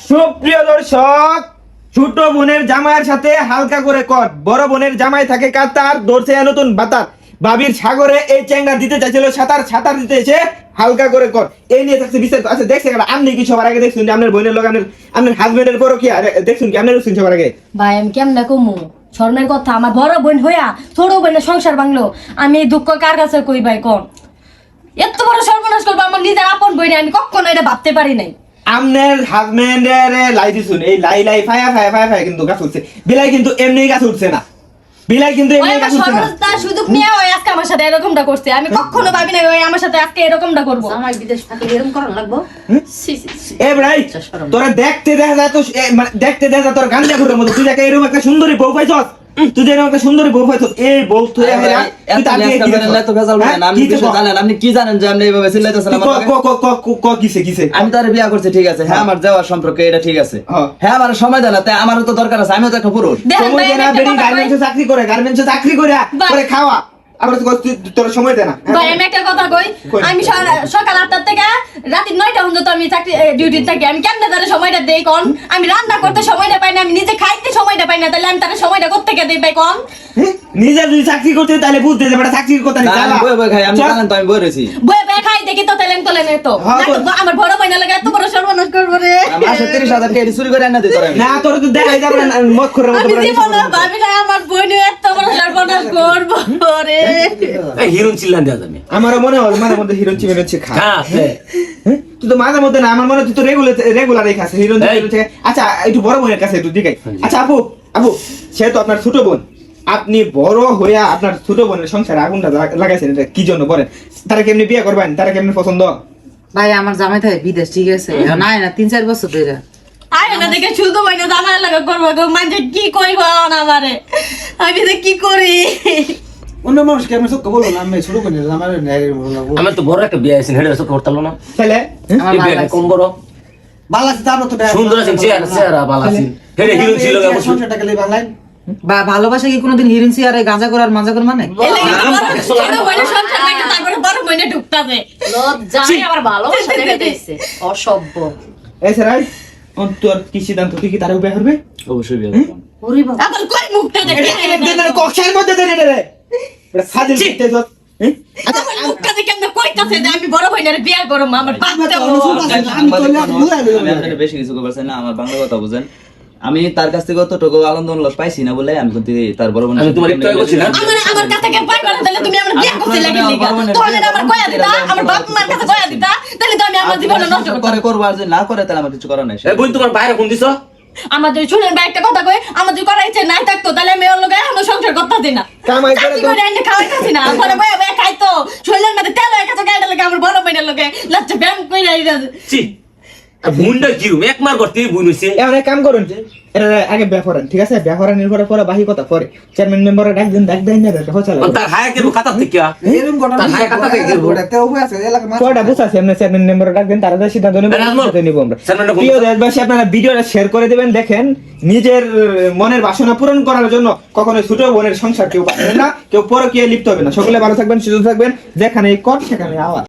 সুপ্রিয় দর্শক, ছোট বোনের জামাইয়ের সাথে হালকা করে কট, বড় বোনের জামাই থাকে কাতার, ধরছে নতুন বাতার। বাবির সাগরে এই চেঙ্গা দিতে চাইছিল সাঁতার দিতে এসে হালকা করে কট। এই নিয়ে থাকছে বিস্তারিত। আচ্ছা দেখছেন আপনি কি সবার আগে দেখছেন যে আপনার বোনের লোক আপনার হাজবেন্ডের পরও কি দেখছেন কি আপনার সবার আগে? ভাই আমি কেমনে কমু শর্মের কথা, আমার বড় বোন হইয়া ছোট বোনের সংসার ভাঙলো, আমি এই দুঃখ কার কাছে কই ভাই কোন? এত বড় সর্বনাশ করবো আমার নিজের আপন বই আমি কখনো এটা ভাবতে পারি নাই। আপনার হাজবেন্ডের লাই দিছুন, এই লাই ফায়া কিন্তু গাছ উঠছে। বিলাই কিন্তু এমনি গাছ উঠছে না, বিলাই কিন্তু এমনি গাছ উঠছে না। তার সুযোগ নিয়ে ওই আজকে আমার সাথে এরকমটা করছে, আমি কখনো ভাবি নাই ওই আমার সাথে আজকে এরকমটা করবো। আমার বিদেশ থেকে এরকম করা লাগবো। এ ভাই তোরা দেখতে দেখা যায় তো মানে দেখতে দেখা যায় তোর গাঞ্জা ঘুরের মতো। তুই দেখে এরকম একটা সুন্দরী বউ পাইছস, তুই এরকম একটা সুন্দরী বউ পাইছস, এই বউ তুই আপনি কি জানেন যে আপনি এইভাবে চিল্লাইতেছেন আমাকে? কিসে আমি তার বিয়া করছি ঠিক আছে, হ্যাঁ আমার যাওয়ার সম্পর্কে এটা ঠিক আছে, হ্যাঁ আমার সময় দেয় না, তাই আমারও তো দরকার আছে, আমিও তো একটা পুরুষ। সময় দেয় না, বেরি গার্মেন্টসে চাকরি করে করে খাওয়া, আবার তোর সময় দেয় না। ভাই আমি একটা কথা কই, আমি সকাল 8টা থেকে রাত 9টা পর্যন্ত আমি চাকরি ডিউটি থাকি। আমি কেমনে তার সময়টা দেই কোন? আমি রান্না করতে সময়টা পাই না, আমি নিজে খাইতে সময়টা পাই না, তাহলে আমি তার সময়টা করতে কে দেই ভাই কোন? নিজে যদি চাকরি করতে তাহলে বুঝতে যে বড় চাকরির কথা না। আমি বই বই খাই, আমি জানেন তো আমি বই রইছি। বই বই খাই দেখি তো তোলে না তো। আমার বড় বোনের লাগে এত বড় সর্বনাশ করব রে। মাসে 30,000 টাকা চুরি করে এনে দিই তোরে। না তোর তো দেখাই যাবে না, মত করে মত আমি জীবনে ভাবি না আমার বোন এত বড় সর্বনাশ করব রে। এই হিরোন চিল্লান দেয়া যাবে। আমারও মনে হয় মাঝে মধ্যে হিরোন চিমেন হচ্ছে খা। তুই তো মাঝে মধ্যে না, আমার মনে হয় তুই তো রেগুলারই খাস হিরোন চিমেন। আচ্ছা একটু বড় বোনের কাছে একটু দিকাই। আচ্ছা আপু সে তো আপনার ছোট বোন, আপনি বড় হইয়া আপনার ছোট বোনের সংসারে আগুনটা লাগাইছেন, এটা কি জন্য বলেন? তারা কেমনি বিয়ে করবেন, তারা কেমনি পছন্দ? ভাই আমার জামাই থাকে বিদেশ ঠিক আছে, না 3-4 বছর ধরে আয় না দেখে শুধু বাইনা জামাই লাগা করব গো, মানে কি কইব না আমারে, আমি যে কি করি? অন্য মানুষকে আমি সব বলবো না, আমি ছোট করে আমার আমার তো বড় একটা বিয়ে আছে, হেডে সব করতে পারলো না। তাহলে আমার এই ভালো বিয়ে লাগছে। কম বড় ভালো আছে, তারপর তো সুন্দর আছে, চেহারা ভালো আছে, হেডে হিরোন ছিল অবশ্য। সংসারটা গেলে বাংলায় বা ভালোবাসা কি কোনোদিন হিরোইন সিয়ারে গাঁজা করার মাজা কর মানে? ছোট বাইনা সংসার বাইনা তারপরে বড় বাইনা ঢুকতাছে। লজ্জায় আবার ভালোবাসা দেখে দিয়েছে অসভ্য। এই স্যার তোর কি সিদ্ধান্ত, তুই কি তারা বিয়ে করবে? অবশ্যই বিয়ে করব। ওরে বাবা আবার কই মুখটা দেখে কক্ষের মধ্যে দেন রে এটা ফাজিল করতে যত। আমার মুখটা দেখে কেমনে কইতাছে যে আমি বড় বাইনারে বিয়ে করব, আমার বাচ্চা আমি তো আপনারা বেশি কিছু করছেন না, আমার বাংলা কথা বুঝেন। আমি তার কাছ থেকে অতটুকু আনন্দ উল্লাস পাইছি না বলে আমি কিন্তু তার বড় বোন আমি তোমার একটু আগে বলছিলাম আমার কাছে কেন পাইবা না? তাহলে তুমি আমার বিয়ে করতে লাগি লিগা তোরে আমার কইয়া দিতা, আমার বাপ মার কাছে কইয়া দিতা, তাহলে তো আমি আমার জীবন নষ্ট করতাম। করে করব, আর যদি না করে তাহলে আমার কিছু করার নাই। এই বোন তোমার বাইরে কোন দিছো? আমার যদি শুনেন ভাই একটা কথা কই, আমার যদি করার ইচ্ছে নাই থাকতো তাহলে আমি ওর লগে এখনো সংসার করতাছি না, কামাই করে চাকরি করে এনে খাওয়াইতাছি না, ঘরে বয়ে বয়ে খাইতো, শরীরের মধ্যে তেল হয়ে গেছে গায়ের লগে, আমার বড় মেয়ের লগে লাচ্চা ব্যায়াম কইরা আইতাছে। ছি বোনটা কি এক মার করতে বোন হইছে। এখন এক কাম করুন, এটা আগে ব্যাপারান, ঠিক আছে? ব্যাপারানের পরে বাহি কথা পরে চেয়ারম্যান মেম্বারে ডাক দেন না রে হচালা তার হায়া কেন খাতা থেকে এরকম ঘটনা তার হায়া খাতা থেকে ওটা উপায় আছে এলাকা কোটা বুঝাছে আমরা চেয়ারম্যান মেম্বারে ডাক দেন, তারা সিদ্ধান্ত নিব আমরা। প্রিয় দেশবাসী আপনারা ভিডিওটা শেয়ার করে দিবেন। দেখেন নিজের মনের বাসনা পূরণ করার জন্য কখনো ছোট বোনের সংসার কেউ পাবেন না, কেউ পরকীয়ায় লিপ্ত হবে না। সকলে ভালো থাকবেন, সুস্থ থাকবেন। যেখানে কট সেখানে আওয়াজ।